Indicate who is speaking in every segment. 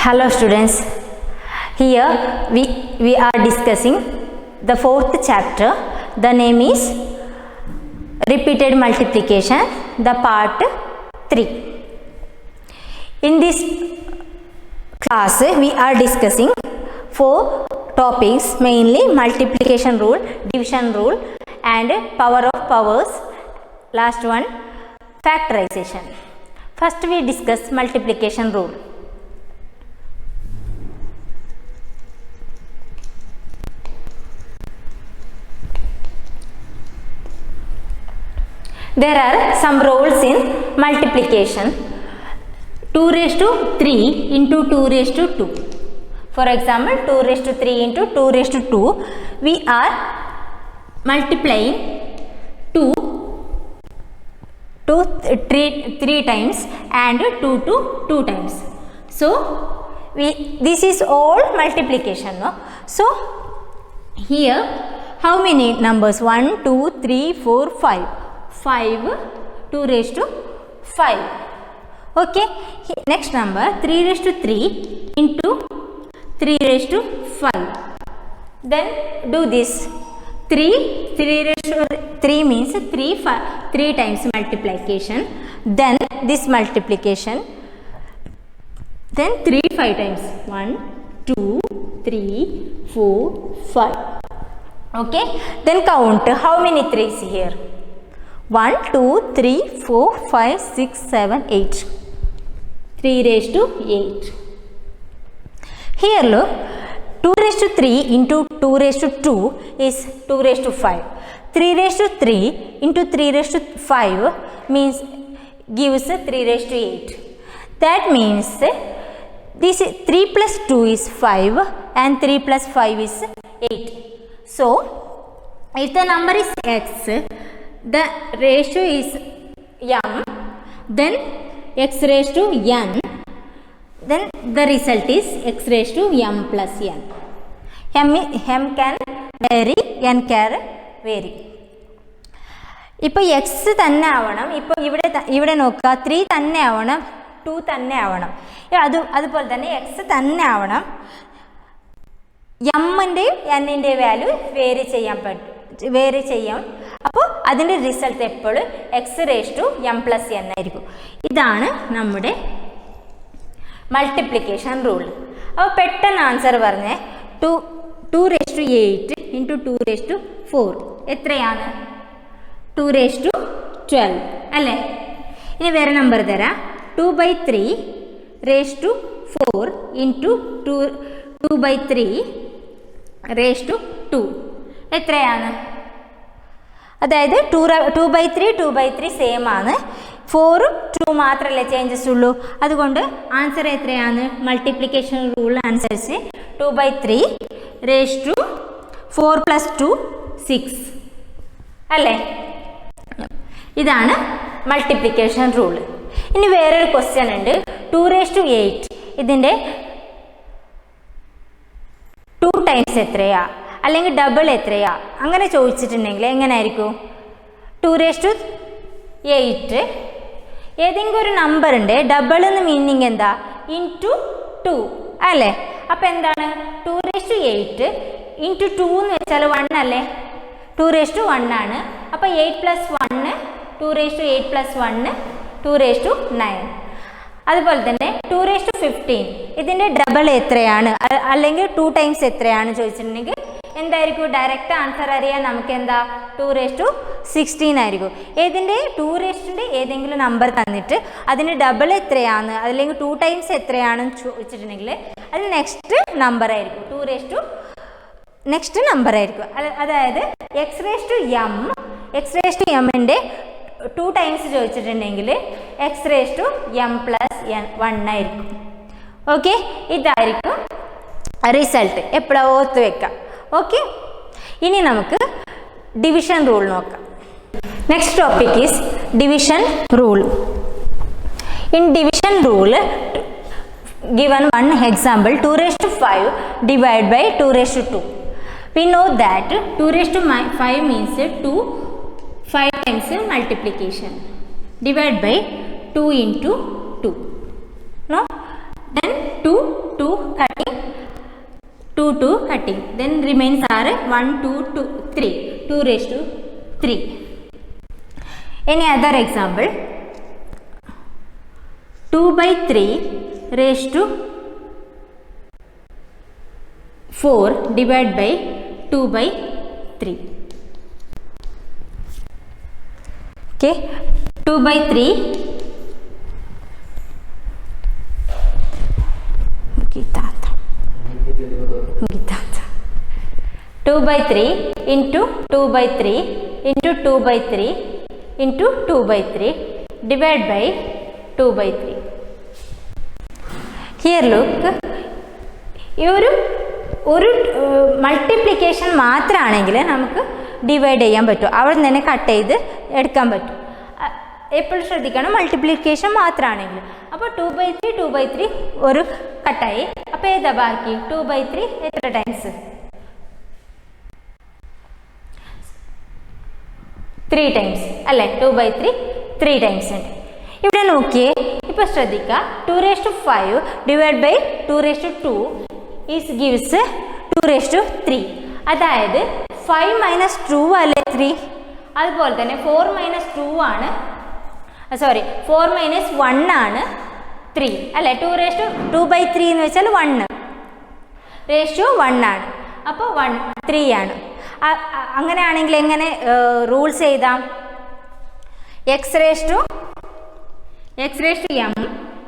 Speaker 1: Hello students, here we are discussing the fourth chapter. The name is repeated multiplication, the part 3. In this class we are discussing 4 topics, mainly multiplication rule, division rule and power of powers. Last one, factorization. First we discuss multiplication rule. There are some rules in multiplication. 2 raised to 3 into 2 raised to 2. For example, 2 raised to 3 into 2 raised to 2. We are multiplying 2 to 3 times and 2 to 2 times. So, this is all multiplication. No? So, here how many numbers? 1, 2, 3, 4, 5. 5, 2 raised to 5. Okay. Next number 3 raised to 3 into 3 raised to 5. Then do this. 3 raised to 3 means 3 times multiplication. Then this multiplication. Then 3 5 times. 1, 2, 3, 4, 5. Okay. Then count how many 3s here. 1, 2, 3, 4, 5, 6, 7, 8. 3 raised to 8. Here look, 2 raised to 3 into 2 raised to 2 is 2 raised to 5. 3 raised to 3 into 3 raised to 5 means gives 3 raised to 8. That means this 3 plus 2 is 5 and 3 plus 5 is 8. So, if the number is x, the ratio is m, then x raised to n, then the result is x raised to m plus n. M can vary, n can vary. ഇപ്പോൾ X തന്നെ ആവണം. ഇപ്പോൾ ഇവിടെ നോക്കുക, 3 തന്നെ ആവണം, 2 തന്നെ ആവണം. അതുപോലെ തന്നെ എക്സ് തന്നെ ആവണം. എമ്മിൻ്റെയും എന്നിൻ്റെയും വാല്യൂ വേരി ചെയ്യാം. അപ്പോൾ അതിൻ്റെ റിസൾട്ട് എപ്പോഴും x raise to m plus n ആയിരിക്കും. ഇതാണ് നമ്മുടെ മൾട്ടിപ്ലിക്കേഷൻ റൂൾ. അപ്പോൾ പെട്ടെന്ന് ആൻസർ പറഞ്ഞേ. 2 raise to 8 into 2 raise to 4 എത്രയാണ്? 2 റേസ് ടു 12 അല്ലേ? ഇനി വേറെ നമ്പർ തരാം. 2/3 raise to 4 into 2/3 raise to 2 എത്രയാണ്? അതായത് 2/3 സെയിം ആണ്. 4ഉം 2 മാത്രമല്ലേ ചേഞ്ചസ് ഉള്ളൂ. അതുകൊണ്ട് ആൻസർ എത്രയാണ്? മൾട്ടിപ്ലിക്കേഷൻ റൂൾ അനുസരിച്ച് 2/3 റേസ് ടു 4 + 2 6 അല്ലേ? ഇതാണ് മൾട്ടിപ്ലിക്കേഷൻ റൂൾ. ഇനി വേറൊരു ക്വസ്റ്റ്യൻ ഉണ്ട്. 2 റേസ് ടു 8 ഇതിൻ്റെ 2 ടൈംസ് എത്രയാ അല്ലെങ്കിൽ ഡബിൾ എത്രയാ അങ്ങനെ ചോദിച്ചിട്ടുണ്ടെങ്കിൽ എങ്ങനെയായിരിക്കും? 2 റേസ് ടു 8 ഏതെങ്കിലും ഒരു നമ്പർ ഉണ്ട്, ഡബിൾ എന്ന് മീനിങ് എന്താ? ഇൻറ്റു 2 അല്ലേ? അപ്പം എന്താണ്? 2 റേസ് ടു 8 ഇൻറ്റു 2 എന്ന് വെച്ചാൽ 1 അല്ലേ? 2 റേസ് ടു 1 ആണ്. അപ്പം 8 + 1 2 റേസ് ടു 8 + 1 2 റേസ് ടു 9. അതുപോലെ തന്നെ 2 റേസ് ടു 15 ഇതിൻ്റെ ഡബിൾ എത്രയാണ് അല്ലെങ്കിൽ 2 ടൈംസ് എത്രയാണ് ചോദിച്ചിട്ടുണ്ടെങ്കിൽ എന്തായിരിക്കും? ഡയറക്റ്റ് ആൻസർ അറിയാൻ നമുക്ക് എന്താ? 2 റേസ് ടു 16 ആയിരിക്കും. ഏതിൻ്റെ 2 റേസ്റ്റിൻ്റെ ഏതെങ്കിലും നമ്പർ തന്നിട്ട് അതിൻ്റെ ഡബിൾ എത്രയാണ് അല്ലെങ്കിൽ 2 ടൈംസ് എത്രയാണെന്ന് ചോദിച്ചിട്ടുണ്ടെങ്കിൽ അത് നെക്സ്റ്റ് നമ്പർ ആയിരിക്കും. 2 റേസ് ടു നെക്സ്റ്റ് നമ്പർ ആയിരിക്കും. അതായത് എക്സ് റേസ് ടു എമ്മിൻ്റെ 2 ടൈംസ് ചോദിച്ചിട്ടുണ്ടെങ്കിൽ x raise to m plus n 1 ആയിരിക്കും. ഓക്കെ, ഇതായിരിക്കും റിസൾട്ട്. എപ്പോഴാണ് ഓർത്ത് വെക്കാം. ഓക്കെ, ഇനി നമുക്ക് ഡിവിഷൻ റൂൾ നോക്കാം. Next topic is division rule. In division rule given one example, 2 raised to 5 divided by 2 raised to 2. We know that 2 raised to 5 means 5 times multiplication divided by 2 into 2. No? Then 2 2 cutting. Then remains are 1, 2, 2, 3. 2 raised to 3. Any other example? 2 by 3 raised to 4 divided by 2 by 3. Okay, 2 by 3 2 by 3 into 2 by 3 into 2 by 3 into 2 by 3 divided by 2 by 3. Here look, ഒരു multiplication മാത്രമാണെങ്കിൽ നമുക്ക് divide ചെയ്യാൻ പറ്റും, അവിടെ നിന്ന് തന്നെ cut ചെയ്ത് എടുക്കാൻ പറ്റും. എപ്പോഴും ശ്രദ്ധിക്കണം, മൾട്ടിപ്ലിക്കേഷൻ മാത്രമാണെങ്കിൽ. അപ്പോൾ 2/3 ഒരു കട്ടായി. അപ്പോൾ ഏതാ ബാക്കി? 2/3 എത്ര ടൈംസ്? 3 ടൈംസ് അല്ലേ? 2/3 3 ടൈംസ് ഉണ്ട്. ഇവിടെ നോക്കിയേ, ഇപ്പോൾ ശ്രദ്ധിക്കുക, 2⁵ ഡിവൈഡ് ബൈ 2⁵2 ഈസ് ഗിവ്സ് 2⁵3. അതായത് 5 - 2 അല്ലേ 3. അതുപോലെ തന്നെ 4 - 2 ആണ്, 4 - 1 ആണ് 3 അല്ലേ? 2/3 എന്ന് വെച്ചാൽ 1 റേഷ്യോ 1 ആണ്. അപ്പോൾ 3 ആണ്. അങ്ങനെയാണെങ്കിൽ എങ്ങനെ റൂൾസ് എഴുതാം? x⁻m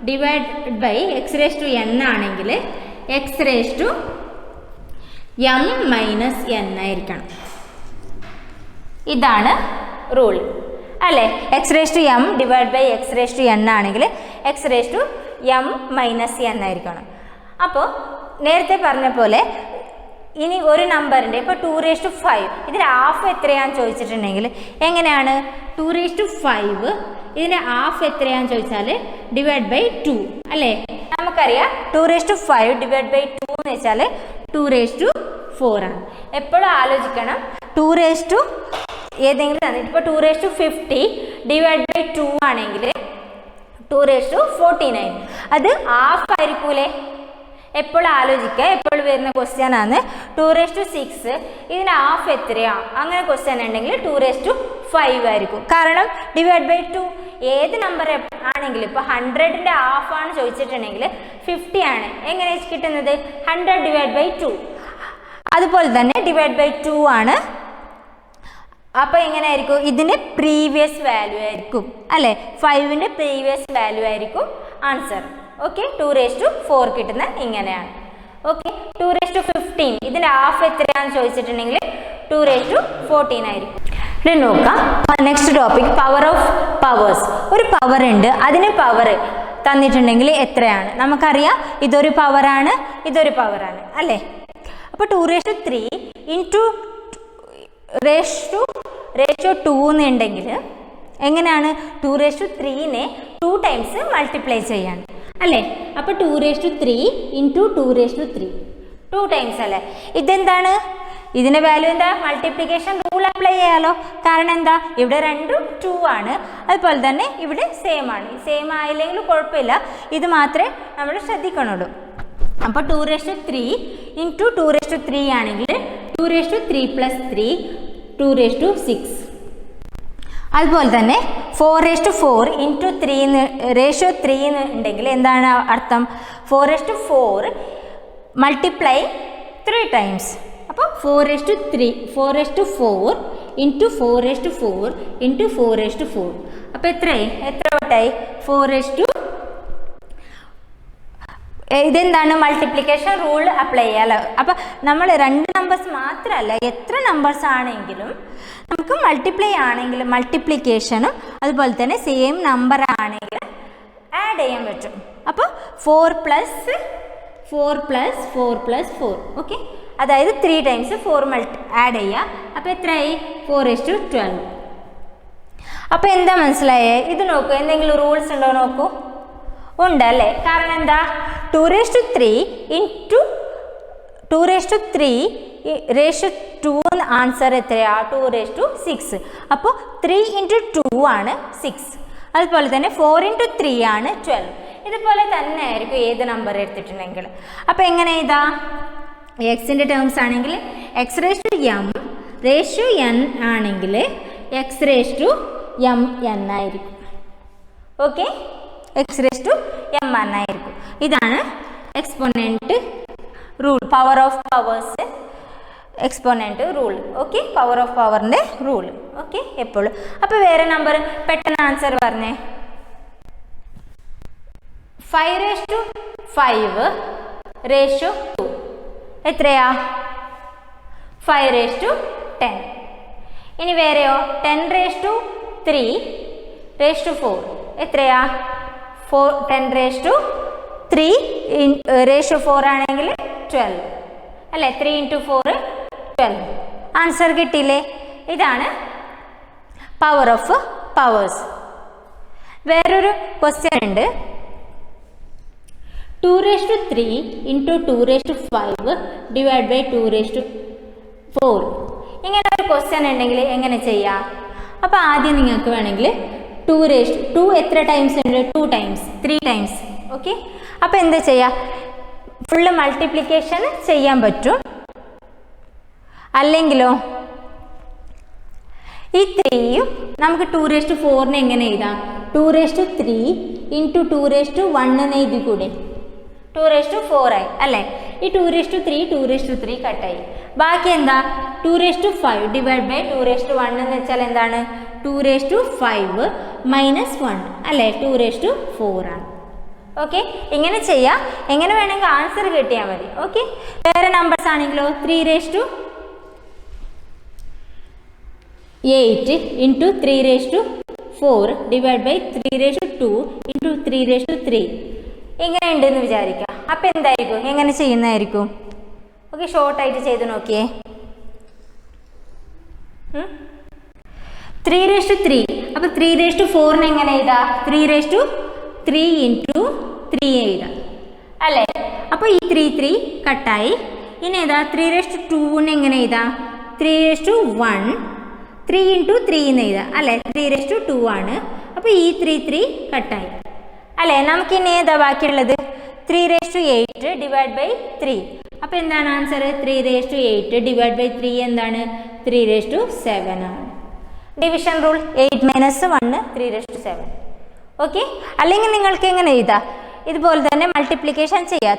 Speaker 1: ഡിവൈഡ് ബൈ x⁻n ആണെങ്കിൽ x⁻m - n ആയിരിക്കണം. ഇതാണ് റൂൾ അല്ലേ? x⁻m ഡിവൈഡ് ബൈ x⁻n ആണെങ്കിൽ x⁻m - n ആയിരിക്കണം. അപ്പോൾ നേരത്തെ പറഞ്ഞ പോലെ ഇനി ഒരു നമ്പറിൻ്റെ ഇപ്പോൾ 2⁵5 ഇതിൻ്റെ ഹാഫ് എത്രയാണെന്ന് ചോദിച്ചിട്ടുണ്ടെങ്കിൽ എങ്ങനെയാണ്? 2⁵5 ഇതിൻ്റെ ഹാഫ് എത്രയാണെന്ന് ചോദിച്ചാൽ ഡിവൈഡ് ബൈ 2 അല്ലേ? നമുക്കറിയാം 2⁵5 ഡിവൈഡ് ബൈ 2 എന്ന് വെച്ചാൽ 2⁴ ആണ്. എപ്പോഴും ആലോചിക്കണം, 2 ഏതെങ്കിലും തന്നിട്ട് ഇപ്പോൾ 2⁵50 ഡിവൈഡ് ബൈ 2 ആണെങ്കിൽ 2⁴49 അത് ഹാഫ് ആയിരിക്കൂലേ? എപ്പോഴും ആലോചിക്കുക, എപ്പോഴും വരുന്ന ക്വസ്റ്റ്യൻ ആണ്. 2⁵6 ഇതിന് ഹാഫ് എത്രയാ? അങ്ങനെ ക്വസ്റ്റ്യൻ ഉണ്ടെങ്കിൽ 2⁵5 ആയിരിക്കും. കാരണം ഡിവൈഡ് ബൈ 2 ഏത് നമ്പർ ആണെങ്കിലും ഇപ്പോൾ 100ൻ്റെ ഹാഫ് ആണ് ചോദിച്ചിട്ടുണ്ടെങ്കിൽ 50 ആണ്. എങ്ങനെ കിട്ടുന്നത്? 100 ഡിവൈഡ് ബൈ 2. അതുപോലെ തന്നെ ഡിവൈഡ് ബൈ 2 ആണ്. അപ്പോൾ എങ്ങനെ ആയിരിക്കും? ഇതിന് പ്രീവിയസ് വാല്യൂ ആയിരിക്കും അല്ലേ? 5ൻ്റെ പ്രീവിയസ് വാല്യൂ ആയിരിക്കും ആൻസർ. ഓക്കെ, 2⁴ കിട്ടുന്ന ഇങ്ങനെയാണ്. ഓക്കെ, 2⁵15 ഇതിൻ്റെ ഹാഫ് എത്രയാണെന്ന് ചോദിച്ചിട്ടുണ്ടെങ്കിൽ 2⁴14 ആയിരിക്കും. ഇത് നോക്കാം. Next topic power of powers. ഒരു പവർ ഉണ്ട്, അതിന് പവർ തന്നിട്ടുണ്ടെങ്കിൽ എത്രയാണ്? നമുക്കറിയാം ഇതൊരു പവറാണ്, ഇതൊരു പവറാണ് അല്ലേ? അപ്പോൾ 2⁵3 ഇൻറ്റു റേഷ്യോ 2 എന്നുണ്ടെങ്കിൽ എങ്ങനെയാണ്? 2⁵3നെ 2 ടൈംസ് മൾട്ടിപ്ലൈ ചെയ്യാണ് അല്ലേ? അപ്പോൾ 2⁵3 ഇൻറ്റു 2⁵3 2 ടൈംസ് അല്ലേ? ഇതെന്താണ്? ഇതിൻ്റെ വാല്യൂ എന്താ? മൾട്ടിപ്ലിക്കേഷൻ റൂൾ അപ്ലൈ ചെയ്യാലോ. കാരണം എന്താ? ഇവിടെ രണ്ടും 2 ആണ്, അതുപോലെ തന്നെ ഇവിടെ സെയിം ആണ്. സെയിം ആയില്ലെങ്കിൽ കുഴപ്പമില്ല, ഇത് മാത്രമേ നമ്മൾ ശ്രദ്ധിക്കണുള്ളൂ. അപ്പോൾ 2⁵3 ഇൻറ്റു 2⁵3 ആണെങ്കിൽ 2⁵3 + 3 2⁵6. അതുപോലെ തന്നെ 4⁴ ഇൻറ്റു 3 റേഷ്യോ 3 ഉണ്ടെങ്കിൽ എന്താണ് അർത്ഥം? 4⁴ മൾട്ടിപ്ലൈ 3 ടൈംസ്. അപ്പോൾ 4⁴ ഇൻറ്റു 4⁴ ഇൻറ്റു 4⁴. അപ്പോൾ എത്ര വട്ടായി? 4 ഇതെന്താണ്? മൾട്ടിപ്ലിക്കേഷൻ റൂൾ അപ്ലൈ ചെയ്യാമല്ലോ. അപ്പോൾ നമ്മൾ 2 നമ്പേഴ്സ് മാത്രമല്ല, എത്ര നമ്പേഴ്സ് ആണെങ്കിലും നമുക്ക് മൾട്ടിപ്ലൈ ആണെങ്കിലും മൾട്ടിപ്ലിക്കേഷനും അതുപോലെ തന്നെ സെയിം നമ്പർ ആണെങ്കിൽ ആഡ് ചെയ്യാൻ പറ്റും. അപ്പോൾ 4 + 4 ഓക്കെ, അതായത് 3 ടൈംസ് 4 ആഡ് ചെയ്യുക. അപ്പോൾ എത്രയായി? 4:12. അപ്പോൾ എന്താ മനസ്സിലായേ? ഇത് നോക്കൂ, എന്തെങ്കിലും റൂൾസ് ഉണ്ടോ നോക്കൂ. ഉണ്ടല്ലേ? കാരണം എന്താ? 2⁵3 ഇൻറ്റു 2⁵3 റേഷ്യോ 2 ആൻസർ എത്രയാ? 2�6. അപ്പോൾ 3 × 2 ആണ് 6. അതുപോലെ തന്നെ 4 × 3 ആണ് 12. ഇതുപോലെ തന്നെ ആയിരിക്കും ഏത് നമ്പർ എടുത്തിട്ടുണ്ടെങ്കിൽ. അപ്പോൾ എങ്ങനെ ഇതാ എക്സിൻ്റെ ടേംസ് ആണെങ്കിൽ X raise to M raise to N ആണെങ്കിൽ X raise to M N ആയിരിക്കും. Okay, X raise to M N ആയിരിക്കും. ഇതാണ് exponent rule, power of powers exponent rule. Okay, power of പവറിൻ്റെ റൂൾ. ഓക്കെ, എപ്പോഴും. അപ്പോൾ വേറെ number പെട്ടെന്ന് answer പറഞ്ഞേ. 5 റേസ് ടു 5 റേസ് ടു 2 എത്രയാ? 5 റേസ് ടു 10. ഇനി വേറെയോ 10 റേസ് ടു 3 റേസ് ടു 4 എത്രയാ? 10 റേസ് ടു 3 റേസ് ടു 4 ആണെങ്കിൽ 12 അല്ലേ? 3 ഇൻറ്റു 4 12. ആൻസർ കിട്ടിയില്ലേ? ഇതാണ് പവർ ഓഫ് പവേഴ്സ്. വേറൊരു ക്വസ്റ്റ്യൻ ഉണ്ട്. 2 raise to 3 into 2 raise to 5 divide by 2 raise to 4. ഇങ്ങനെ ഒരു ക്വസ്റ്റ്യൻ ഉണ്ടെങ്കിൽ എങ്ങനെ ചെയ്യാം? അപ്പോൾ ആദ്യം നിങ്ങൾക്ക് വേണമെങ്കിൽ 2 റേസ് ടു 2 എത്ര ടൈംസ് ഉണ്ട്? 2 ടൈംസ് 3 ടൈംസ്. ഓക്കെ, അപ്പോൾ എന്താ ചെയ്യുക? ഫുള്ള് മൾട്ടിപ്ലിക്കേഷൻ ചെയ്യാൻ പറ്റും. അല്ലെങ്കിലോ ഈ 3യും നമുക്ക് 2 റേസ് ടു 4 എങ്ങനെ എഴുതാം? 2 raise to 3 into 2 raise to 1 എന്ന് എഴുതി കൂടെ? 2 റേസ് ടു 4 ആയി അല്ലേ? ഈ 2 റേസ് ടു 3 2 റേസ് ടു 3 കട്ടായി. ബാക്കി എന്താ? 2 raise to 5 divide by 2 raise to 1 എന്ന് വെച്ചാൽ എന്താണ്? 2 റേസ് ടു 5 മൈനസ് 1 അല്ലേ? 2 റേസ് ടു 4 ആണ്. ഓക്കെ, ഇങ്ങനെ ചെയ്യാം. എങ്ങനെ വേണമെങ്കിൽ ആൻസർ കിട്ടിയാൽ മതി. ഓക്കെ, വേറെ നമ്പേഴ്സ് ആണെങ്കിലോ 3 raise to 8 into 3 raise to 4 divide by 3 raise to 2 into 3 raise to 3 ഇങ്ങനെ ഉണ്ടെന്ന് വിചാരിക്കാം. അപ്പം എന്തായിരിക്കും? എങ്ങനെ ചെയ്യുന്നതായിരിക്കും? ഓക്കെ, ഷോർട്ടായിട്ട് ചെയ്ത് നോക്കിയേ. 3 റേസ് ടു 3 അപ്പോൾ 3 റേസ് ടു 4 എങ്ങനെ എഴുതാം? 3 റേസ് ടു 3 ഇൻറ്റു 3 എഴുതാം അല്ലേ? അപ്പോൾ ഈ 3 കട്ടായി. ഇനി ഏതാ? 3 റേസ് ടു 2 എങ്ങനെ എഴുതാം? 3 റേസ് ടു 1 3 ഇൻറ്റു 3 എന്ന് എഴുതാം അല്ലേ? 3 റേസ് ടു 2 ആണ്. അപ്പോൾ ഈ 3 കട്ടായി അല്ലേ? നമുക്ക് ഇനി ഏതാ ബാക്കിയുള്ളത്? 3 റേസ് ടു 8 ഡിവൈഡ് ബൈ 3. അപ്പോൾ എന്താണ് answer? 3 raise to 8 divide by 3 എന്താണ്? 3 റേസ് ടു 7 ആണ്. Division rule 8 minus 1 3 raise to 7. Okay, അല്ലെങ്കിൽ നിങ്ങൾക്ക് എങ്ങനെ എഴുതാം? ഇതുപോലെ തന്നെ മൾട്ടിപ്ലിക്കേഷൻ ചെയ്യുക.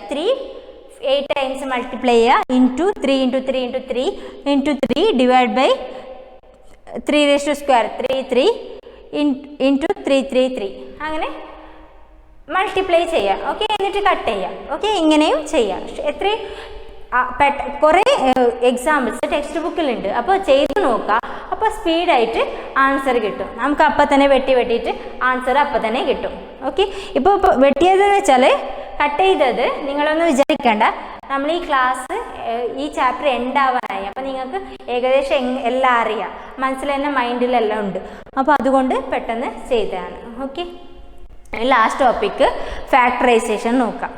Speaker 1: 8 ടൈംസ് മൾട്ടിപ്ലൈ ചെയ്യുക into 3 into 3 into 3 into 3 divide by 3 raise to square 3 into 3 അങ്ങനെ മൾട്ടിപ്ലൈ ചെയ്യുക. ഓക്കെ, എന്നിട്ട് കട്ട് ചെയ്യുക. ഓക്കെ, ഇങ്ങനെയും ചെയ്യാം. എത്രയും കുറേ എക്സാമ്പിൾസ് ടെക്സ്റ്റ് ബുക്കിലുണ്ട്. അപ്പോൾ ചെയ്ത് നോക്കുക. അപ്പോൾ സ്പീഡായിട്ട് ആൻസർ കിട്ടും. നമുക്ക് അപ്പം തന്നെ വെട്ടിയിട്ട് ആൻസർ അപ്പം തന്നെ കിട്ടും. ഓക്കെ, ഇപ്പോൾ വെട്ടിയതെന്ന് വെച്ചാൽ കട്ട് ചെയ്തത് നിങ്ങളൊന്നും വിചാരിക്കേണ്ട. നമ്മൾ ഈ ക്ലാസ് ഈ ചാപ്റ്റർ എൻഡ് ആവാനായി. അപ്പോൾ നിങ്ങൾക്ക് ഏകദേശം എല്ലാം അറിയാം, മനസ്സിൽ തന്നെ മൈൻഡിലെല്ലാം ഉണ്ട്. അപ്പോൾ അതുകൊണ്ട് പെട്ടെന്ന് ചെയ്തതാണ്. ഓക്കെ, ലാസ്റ്റ് ടോപ്പിക്ക് ഫാക്ടറൈസേഷൻ നോക്കാം.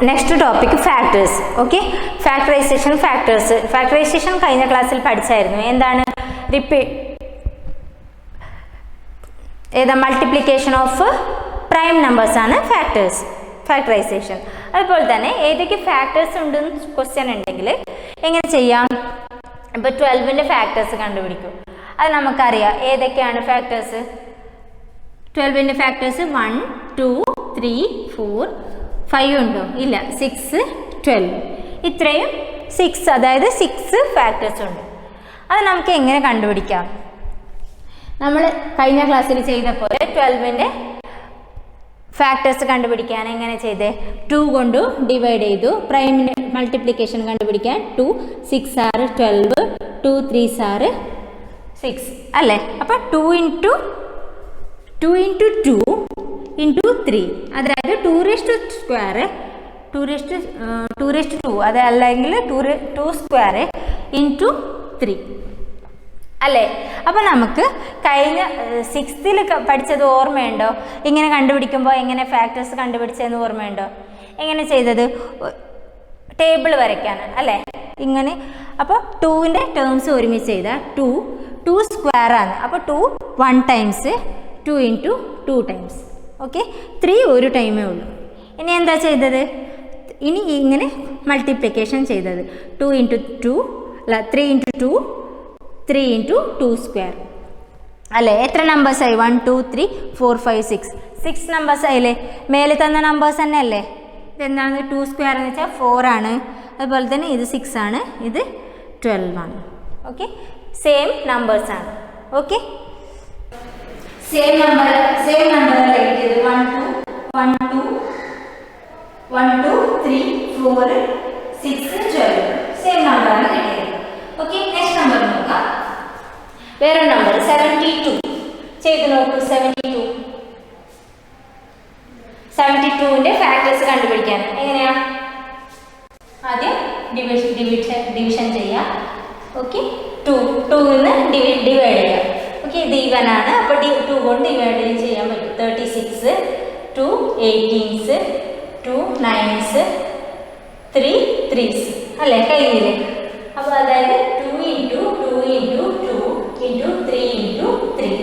Speaker 1: Next topic factors. Okay, factorisation കഴിഞ്ഞ ക്ലാസ്സിൽ പഠിച്ചായിരുന്നു. എന്താണ്? മൾട്ടിപ്ലിക്കേഷൻ ഓഫ് പ്രൈം നമ്പേഴ്സ് ആണ് ഫാക്ടറൈസേഷൻ. അതുപോലെ തന്നെ ഏതൊക്കെ ഫാക്ടേഴ്സ് ഉണ്ടെന്ന് ക്വസ്റ്റ്യൻ ഉണ്ടെങ്കിൽ എങ്ങനെ ചെയ്യാം? ഇപ്പോൾ 12ൻ്റെ ഫാക്ടേഴ്സ് കണ്ടുപിടിക്കും. അത് നമുക്കറിയാം. ഏതൊക്കെയാണ് ഫാക്ടേഴ്സ്? 12ൻ്റെ ഫാക്ടേഴ്സ് 1 2 3 4 5 ഉണ്ടോ? ഇല്ല. 6 12 ഇത്രയും 6, അതായത് 6 ഫാക്ടേഴ്സ് ഉണ്ട്. അത് നമുക്ക് എങ്ങനെ കണ്ടുപിടിക്കാം? നമ്മൾ കഴിഞ്ഞ ക്ലാസ്സിൽ ചെയ്ത പോലെ 12ൻ്റെ ഫാക്ടേഴ്സ് കണ്ടുപിടിക്കാൻ എങ്ങനെ ചെയ്തേ? 2 കൊണ്ട് ഡിവൈഡ് ചെയ്തു. പ്രൈമിൻ്റെ മൾട്ടിപ്ലിക്കേഷൻ കണ്ടുപിടിക്കാൻ 2 6 ആറ് 12 2 3 ആറ് 6 അല്ലേ? അപ്പോൾ 2 ഇൻറ്റു 2 ഇൻറ്റു 3 അതായത് 2 raise to square 2 raise to 2 അത് അല്ലെങ്കിൽ 2 സ്ക്വയർ ഇൻറ്റു 3 അല്ലേ? അപ്പോൾ നമുക്ക് കഴിഞ്ഞ 6th പഠിച്ചത് ഓർമ്മയുണ്ടോ? ഇങ്ങനെ കണ്ടുപിടിക്കുമ്പോൾ എങ്ങനെ ഫാക്ടേഴ്സ് കണ്ടുപിടിച്ചതെന്ന് ഓർമ്മയുണ്ടോ? എങ്ങനെ ചെയ്തത്? ടേബിൾ വരയ്ക്കാനാണ് അല്ലേ? ഇങ്ങനെ. അപ്പോൾ 2ൻ്റെ ടേംസ് ഒരുമിച്ച് ചെയ്താൽ 2 സ്ക്വയർ ആണ്. അപ്പോൾ 2 1 ടൈംസ് 2 ഇൻറ്റു 2 ടൈംസ്. ഓക്കെ, 3 ഒരു ടൈമേ ഉള്ളൂ. ഇനി എന്താ ചെയ്തത്? ഇനി ഇങ്ങനെ മൾട്ടിപ്ലിക്കേഷൻ ചെയ്തത് 2 ഇൻറ്റു 2 അല്ല 3 ഇൻറ്റു 2 3 ഇൻറ്റു 2 സ്ക്വയർ അല്ലേ? എത്ര നമ്പേഴ്സായി? 1 2 3 4 5 6 നമ്പേഴ്സ് ആയില്ലേ? മേലെ തന്ന നമ്പേഴ്സ് തന്നെ അല്ലേ? ഇതെന്താണ്? 2 സ്ക്വയർ എന്ന് വെച്ചാൽ 4 ആണ്. അതുപോലെ തന്നെ ഇത് 6 ആണ്, ഇത് 12 ആണ്. ഓക്കെ, സെയിം നമ്പേഴ്സ് ആണ്. ഓക്കെ, സെയിം നമ്പർ എഴുതിയത് 1 2 3 4 6 12 സെയിം നമ്പറാണ് കിട്ടിയത്. ഓക്കെ, നെക്സ്റ്റ് നമ്പർ നോക്കാം. വേറെ നമ്പർ 72 ചെയ്ത് നോക്കൂ. 72ന്റെ ഫാക്ടേഴ്സ് കണ്ടുപിടിക്കാൻ എങ്ങനെയാ? ആദ്യം ഡിവിഷൻ ചെയ്യാം. ഓക്കെ, 2ന്ന് ഡിവൈഡ് ചെയ്യാം. ഓക്കെ, ഇത് ഈവൻ ആണ്, അപ്പോൾ 2 കൊണ്ട് ഡിവൈഡ് ചെയ്യാൻ പറ്റും. 36 2 18s 2 9s 3 3s അല്ലേ? കഴിഞ്ഞില്ലേ? അപ്പോൾ അതായത് 2 ഇൻറ്റു 2 ഇൻറ്റു 2 ഇൻറ്റു 3 ഇൻറ്റു 3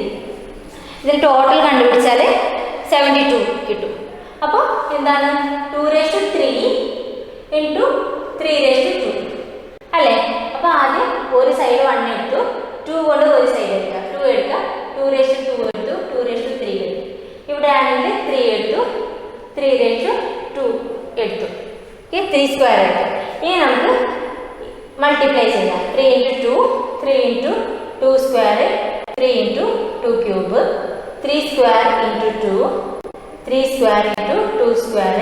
Speaker 1: ഇതിന് ടോട്ടൽ കണ്ടുപിടിച്ചാൽ 72 കിട്ടും. അപ്പോൾ എന്താണ്? 2⁻³ ഇൻറ്റു 3⁻² അല്ലേ? അപ്പോൾ ആദ്യം ഒരു സൈഡ് 1 എടുത്തു, 2 കൊണ്ട് ഒരു സൈഡ് എടുക്കുക, 2 എടുക്കുക, 2⁻² എടുത്തു, 2⁻³ എടുത്തു. ഇവിടെ ആണെങ്കിൽ 3 എടുത്തു, 3⁻² എടുത്തു. ഓക്കെ, 3 സ്ക്വയർ എടുത്തു. ഇനി നമുക്ക് മൾട്ടിപ്ലൈ ചെയ്യാം. 3 into 2 3 into 2 square 3 into 2 cube 3 square into 2 3 square into 2 square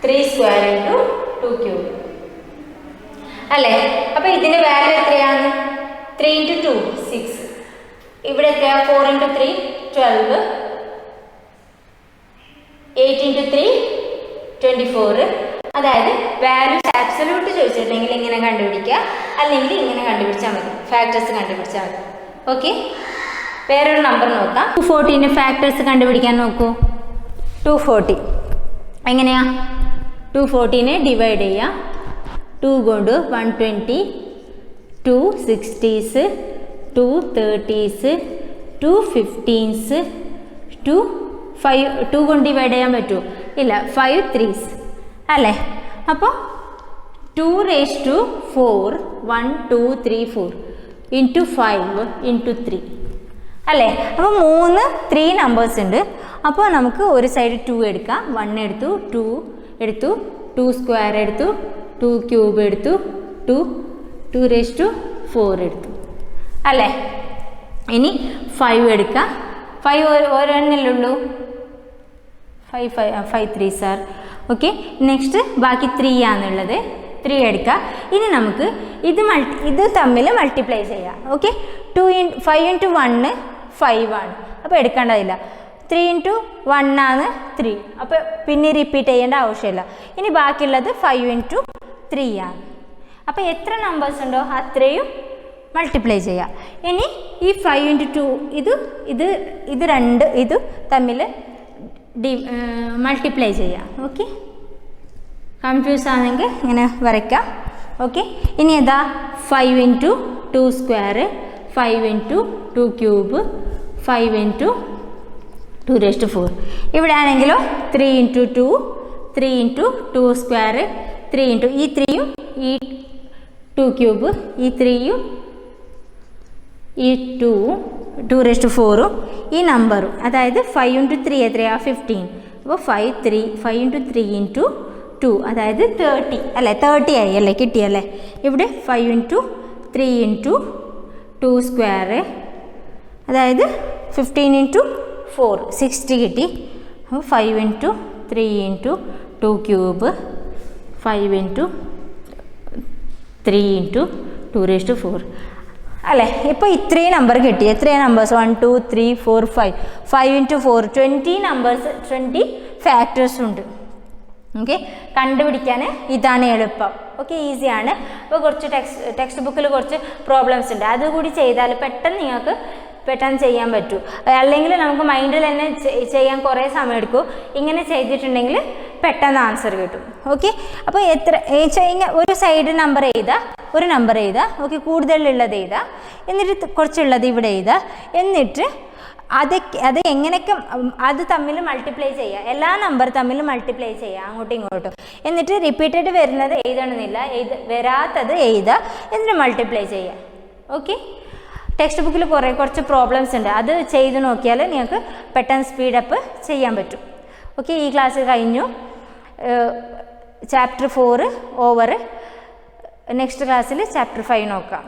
Speaker 1: 3 square into 2 cube അല്ലേ? അപ്പോൾ ഇതിൻ്റെ വാല്യൂ എത്രയാണ്? 3 ഇൻറ്റു 2 6. ഇവിടെ എത്രയാണ്? 4 ഇൻറ്റു 3 12 8 ഇൻറ്റു 3 24. അതായത് വാല്യൂസ് ആബ്സല്യൂട്ട് ചോദിച്ചിട്ടുണ്ടെങ്കിൽ ഇങ്ങനെ കണ്ടുപിടിക്കുക, അല്ലെങ്കിൽ ഇങ്ങനെ കണ്ടുപിടിച്ചാൽ മതി, ഫാക്ടേഴ്സ് കണ്ടുപിടിച്ചാൽ മതി. ഓക്കെ, വേറൊരു നമ്പർ നോക്കാം. 240ൻ്റെ ഫാക്ടേഴ്സ് കണ്ടുപിടിക്കാൻ നോക്കൂ. 240 എങ്ങനെയാ? 240നെ ഡിവൈഡ് ചെയ്യുക. 2 കൊണ്ട് 120 2 60s 2 30s 2 15s 2 കൊണ്ട് ഡിവൈഡ് ചെയ്യാൻ പറ്റുമോ? ഇല്ല, 5 3s അല്ലേ? അപ്പോൾ 2⁻⁴ 1 2 3 4 ഇൻറ്റു 5 ഇൻറ്റു 3 അല്ലേ? അപ്പോൾ 3 നമ്പേഴ്സ് ഉണ്ട്. അപ്പോൾ നമുക്ക് ഒരു സൈഡ് 2 എടുക്കാം. 1 എടുത്തു, 2 എടുത്തു, 2 സ്ക്വയർ എടുത്തു, 2 ക്യൂബ് എടുത്തു, 2⁻⁴ എടുത്തു അല്ലേ? ഇനി 5 എടുക്കാം. 5 ഒരെണ്ണല്ലേ ഉള്ളൂ, 5 3s ആർ. ഓക്കെ, നെക്സ്റ്റ് ബാക്കി 3 ആണുള്ളത്. 3 എടുക്കുക. ഇനി നമുക്ക് ഇത് തമ്മിൽ മൾട്ടിപ്ലൈ ചെയ്യാം. ഓക്കെ, 5 ഇൻറ്റു 1 5 ആണ്, അപ്പോൾ എടുക്കേണ്ടതില്ല. 3 ഇൻറ്റു 1 ആണ് 3, അപ്പോൾ പിന്നെ റിപ്പീറ്റ് ചെയ്യേണ്ട ആവശ്യമില്ല. ഇനി ബാക്കിയുള്ളത് 5 ഇൻറ്റു 3 ആണ്. അപ്പോൾ എത്ര നമ്പേഴ്സ് ഉണ്ടോ അത്രയും മൾട്ടിപ്ലൈ ചെയ്യുക. ഇനി ഈ 5 ഇൻറ്റു 2 ഇത് രണ്ട് ഇത് തമ്മിൽ മൾട്ടിപ്ലൈ ചെയ്യാം. ഓക്കെ, കൺഫ്യൂസ് ആണെങ്കിൽ ഇങ്ങനെ വരയ്ക്കാം. ഓക്കെ, ഇനി ഏതാ? 5 into 2 square 5 into 2 cube 5 into 2⁻⁴. ഇവിടെ ആണെങ്കിലോ 3 ഇൻറ്റു 2 3 ഇൻറ്റു 2 സ്ക്വയർ 3 ഇൻറ്റു ഈ 3യും ഈ 2 ക്യൂബ് ഈ 3യും ഈ 2⁻⁴ ഈ നമ്പറും, അതായത് 5 ഇൻറ്റു 3 എത്രയാണ്? 15. അപ്പോൾ 5 ഇൻറ്റു 3 ഇൻറ്റു 2 അതായത് 30 അല്ലേ? 30 ആയി അല്ലേ? കിട്ടിയല്ലേ? ഇവിടെ 5 ഇൻറ്റു 3 ഇൻറ്റു 2 സ്ക്വയർ അതായത് 15 ഇൻറ്റു 4 60 കിട്ടി. അപ്പോൾ 5 into 3 into 2 cube 5 into 3 into 2⁻⁴ അല്ലേ? ഇപ്പോൾ ഇത്രയും നമ്പർ കിട്ടി. എത്രയാണ് നമ്പേഴ്സ്? 1 2 3 4 5 ഇൻറ്റു 4 20 നമ്പേഴ്സ്, 20 ഫാക്ടേഴ്സ് ഉണ്ട്. ഓക്കെ, കണ്ടുപിടിക്കാൻ ഇതാണ് എളുപ്പം. ഓക്കെ, ഈസിയാണ്. അപ്പോൾ കുറച്ച് ടെക്സ്റ്റ് ബുക്കിൽ കുറച്ച് പ്രോബ്ലംസ് ഉണ്ട്, അതുകൂടി ചെയ്താൽ പെട്ടെന്ന് ചെയ്യാൻ പറ്റൂ. അല്ലെങ്കിൽ നമുക്ക് മൈൻഡിൽ തന്നെ ചെയ്യാൻ കുറേ സമയം എടുക്കും. ഇങ്ങനെ ചെയ്തിട്ടുണ്ടെങ്കിൽ പെട്ടെന്ന് ആൻസർ കിട്ടും. ഓക്കെ, അപ്പോൾ ഒരു സൈഡ് നമ്പർ എഴുതുക, ഓക്കെ, കൂടുതലുള്ളത് എഴുതുക, എന്നിട്ട് കുറച്ചുള്ളത് ഇവിടെ എഴുതുക, എന്നിട്ട് അത് എങ്ങനെയൊക്കെ അത് തമ്മിൽ മൾട്ടിപ്ലൈ ചെയ്യുക, എല്ലാ നമ്പർ തമ്മിൽ മൾട്ടിപ്ലൈ ചെയ്യുക അങ്ങോട്ടും ഇങ്ങോട്ടും. എന്നിട്ട് റിപ്പീറ്റഡ് വരുന്നത് എഴുതണമെന്നില്ല, വരാത്തത് എഴുതുക, എന്നിട്ട് മൾട്ടിപ്ലൈ ചെയ്യുക. ഓക്കെ. ടെക്സ്റ്റ് ബുക്കിൽ കുറച്ച് പ്രോബ്ലംസ് ഉണ്ട്, അത് ചെയ്ത് നോക്കിയാൽ നിങ്ങൾക്ക് പെട്ടെന്ന് സ്പീഡപ്പ് ചെയ്യാൻ പറ്റും. ഓക്കെ. ഈ ക്ലാസ് കഴിഞ്ഞു. Chapter 4 over. നെക്സ്റ്റ് ക്ലാസ്സിൽ ചാപ്റ്റർ 5 നോക്കാം.